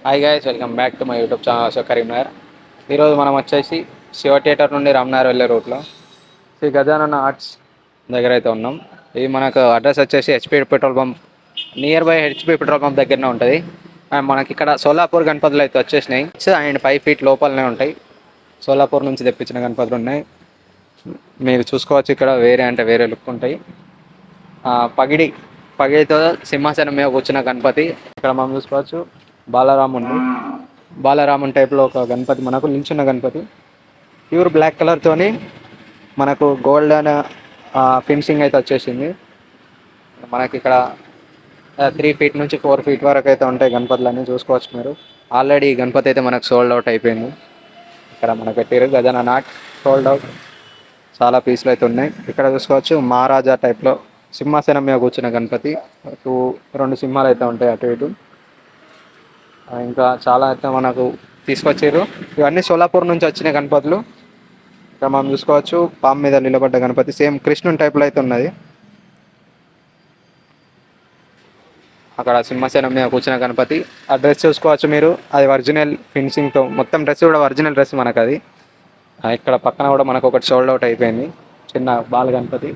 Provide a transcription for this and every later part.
Hi guys, welcome back to my YouTube channel Ashok Karimnagar. ఈరోజు మనం వచ్చేసి శివ థియేటర్ నుండి రామ్నగర్ వెళ్ళే రూట్లో శ్రీ గజానన ఆర్ట్స్ దగ్గర అయితే ఉన్నాం. ఇది మనకు అడ్రస్ వచ్చేసి HP petrol pump, near by HP petrol pump దగ్గరనే ఉంటుంది. అండ్ మనకి ఇక్కడ సోలాపూర్ గణపతులు అయితే వచ్చేసినాయి అండ్ 5 feet లోపలనే ఉంటాయి. సోలాపూర్ నుంచి తెప్పించిన గణపతులు ఉన్నాయి. మీరు చూసుకోవచ్చు, ఇక్కడ వేరే అంటే వేరే లుక్ ఉంటాయి. పగిడి పగిడితో సింహాసనం మీద కూర్చున్న గణపతి ఇక్కడ మనం చూసుకోవచ్చు. బాలరాముడు బాలరాముని టైప్లో ఒక గణపతి, మనకు నిల్చున్న గణపతి ప్యూర్ బ్లాక్ కలర్తోని మనకు గోల్డెన్ ఫినిషింగ్ అయితే వచ్చేసింది. మనకి ఇక్కడ 3 feet నుంచి 4 feet వరకు అయితే ఉంటాయి గణపతులు అన్నీ చూసుకోవచ్చు మీరు. ఆల్రెడీ ఈ గణపతి అయితే మనకు సోల్డ్ అవుట్ అయిపోయింది. ఇక్కడ మనకు పెట్టారు గజానన ఆర్ట్, సోల్డ్ అవుట్. చాలా పీసులు అయితే ఉన్నాయి. ఇక్కడ చూసుకోవచ్చు మహారాజా టైప్లో సింహాసనం మీద కూర్చున్న గణపతి. 2 సింహాలు అయితే ఉంటాయి అటు ఇటు. ఇంకా చాలా అయితే మనకు తీసుకొచ్చారు. ఇవన్నీ సోలాపూర్ నుంచి వచ్చిన గణపతులు. ఇక్కడ మనం చూసుకోవచ్చు పాము మీద నిలబడ్డ గణపతి, సేమ్ కృష్ణుని టైప్లో అయితే ఉన్నది. అక్కడ సింహాసనం మీద కూర్చున్న గణపతి. ఆ డ్రెస్ చూసుకోవచ్చు మీరు, అది ఒరిజినల్ ఫినిషింగ్తో, మొత్తం డ్రెస్ కూడా ఒరిజినల్ డ్రెస్ మనకు అది. ఇక్కడ పక్కన కూడా మనకు ఒకటి సోల్డ్ అవుట్ అయిపోయింది, చిన్న బాల గణపతి.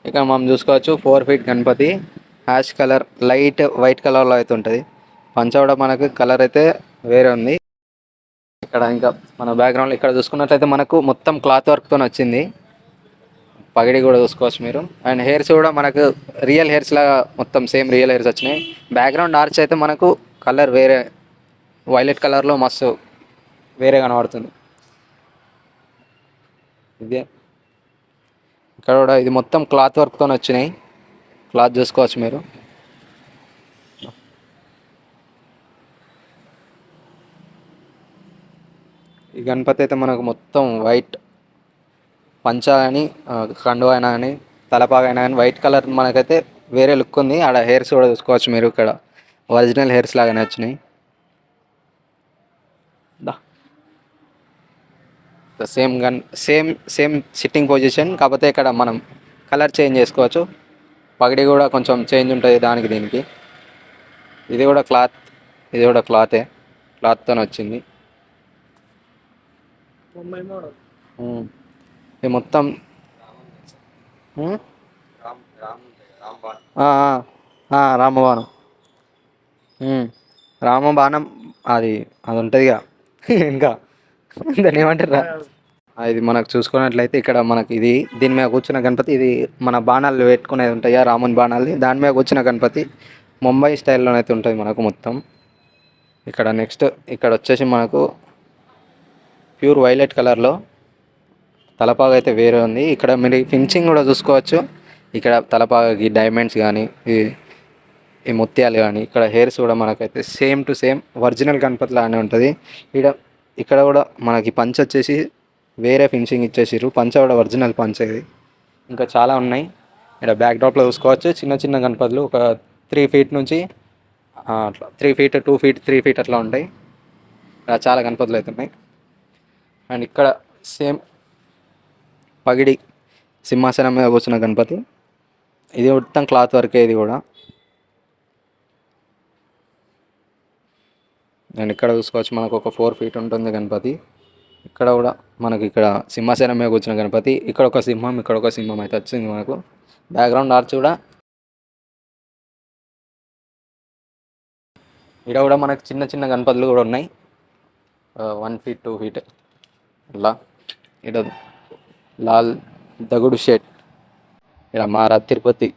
ఇక మనం చూసుకోవచ్చు 4 feet Ganapati, ash colour, light white కలర్లో అయితే ఉంటుంది. పంచ కూడా మనకు కలర్ అయితే వేరే ఉంది. ఇక్కడ ఇంకా మన బ్యాక్గ్రౌండ్లో ఇక్కడ చూసుకున్నట్లయితే మనకు మొత్తం క్లాత్ వర్క్తో వచ్చింది. పగిడి కూడా చూసుకోవచ్చు మీరు. అండ్ హెయిర్స్ కూడా మనకు రియల్ హెయిర్స్ లాగా మొత్తం సేమ్ రియల్ హెయిర్స్ వచ్చినాయి. బ్యాక్గ్రౌండ్ ఆర్చ్ అయితే మనకు కలర్ వేరే, వైలెట్ కలర్లో మస్తు వేరే కనబడుతుంది. ఇదే ఇక్కడ కూడా ఇది మొత్తం క్లాత్ వర్క్తో వచ్చినాయి. క్లాత్ చూసుకోవచ్చు మీరు. ఈ గణపతి అయితే మనకు మొత్తం వైట్ పంచ కానీ కండువా అయినా కానీ తలపాగా అయినా కానీ వైట్ కలర్ మనకైతే వేరే లుక్ ఉంది. ఆడ హెయిర్స్ కూడా చూసుకోవచ్చు మీరు, ఇక్కడ ఒరిజినల్ హెయిర్స్ లాగానే వచ్చినాయి. సేమ్ సేమ్ సిట్టింగ్ పొజిషన్, కాకపోతే ఇక్కడ మనం కలర్ చేంజ్ చేసుకోవచ్చు. పగిడి కూడా కొంచెం చేంజ్ ఉంటుంది దానికి దీనికి. ఇది కూడా క్లాతే, క్లాత్తో వచ్చింది. ఇది మొత్తం రామబాణం, రామబాణం అది అది ఉంటుందిగా ఇంకా దాన్ని ఏమంటారా. ఇది మనకు చూసుకున్నట్లయితే ఇక్కడ మనకి ఇది దీని మీద కూర్చున్న గణపతి, ఇది మన బాణాలు పెట్టుకునేది ఉంటాయి రాముని బాణాలు, దాని మీద కూర్చున్న గణపతి ముంబై స్టైల్లోనైతే ఉంటుంది మనకు మొత్తం. ఇక్కడ నెక్స్ట్ ఇక్కడ వచ్చేసి మనకు ప్యూర్ వైలెట్ కలర్లో తలపాగా అయితే వేరే ఉంది. ఇక్కడ మీరు ఫినిషింగ్ కూడా చూసుకోవచ్చు. ఇక్కడ తలపాగకి డైమండ్స్ కానీ ఈ ముత్యాలు కానీ, ఇక్కడ హెయిర్స్ కూడా మనకైతే same to same original Ganapati లానే ఉంటుంది. ఇక్కడ కూడా మనకి పంచ వచ్చేసి వేరే ఫినిషింగ్ ఇచ్చేసారు. పంచ కూడా ఒరిజినల్ పంచ ఇది. ఇంకా చాలా ఉన్నాయి. ఇక్కడ బ్యాక్ డ్రాప్లో చూసుకోవచ్చు చిన్న చిన్న గణపతులు, ఒక 3 feet నుంచి అట్లా 3 feet 2 feet 3 feet అట్లా ఉంటాయి. ఇక్కడ చాలా గణపతులు అయితే ఉన్నాయి. అండ్ ఇక్కడ సేమ్ పగిడి సింహాసనం మీద కూర్చున్న గణపతి, ఇది మొత్తం క్లాత్ వర్కే ఇది కూడా. అండ్ ఇక్కడ చూసుకోవచ్చు మనకు ఒక 4 feet ఉంటుంది గణపతి. ఇక్కడ కూడా మనకి ఇక్కడ సింహాసనం మీద కూర్చున్న గణపతి, ఇక్కడ ఒక సింహం, ఇక్కడ ఒక సింహం అయితే వచ్చింది మనకు. బ్యాక్గ్రౌండ్ ఆర్చ్ కూడా ఇక్కడ కూడా మనకు చిన్న చిన్న గణపతులు కూడా ఉన్నాయి, 1 feet 2 feet అలా. ఇక్కడ లాల్ దగుడు షేట్, ఇక్కడ మహారాజ్ తిరుపతి.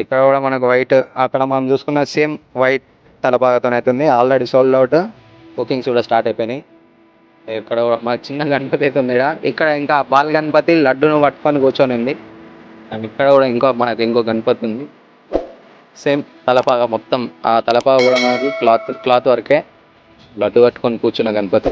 ఇక్కడ కూడా మనకు వైట్, అక్కడ మనం చూసుకున్న సేమ్ వైట్ తలపాగతో అవుతుంది. ఆల్రెడీ సోల్డ్ అవుట్, బుకింగ్స్ కూడా స్టార్ట్ అయిపోయినాయి. ఇక్కడ మాకు చిన్న గణపతి అయితే ఉంది ఇక్కడ. ఇంకా బాల్ గణపతి లడ్డును పట్టుకొని కూర్చొని ఉంది. అండ్ ఇక్కడ కూడా ఇంకో గణపతి ఉంది. సేమ్ తలపాగ మొత్తం, ఆ తలపాగ కూడా మనకి క్లాత్ వర్కే, లడ్డు పట్టుకొని కూర్చున్న గణపతి.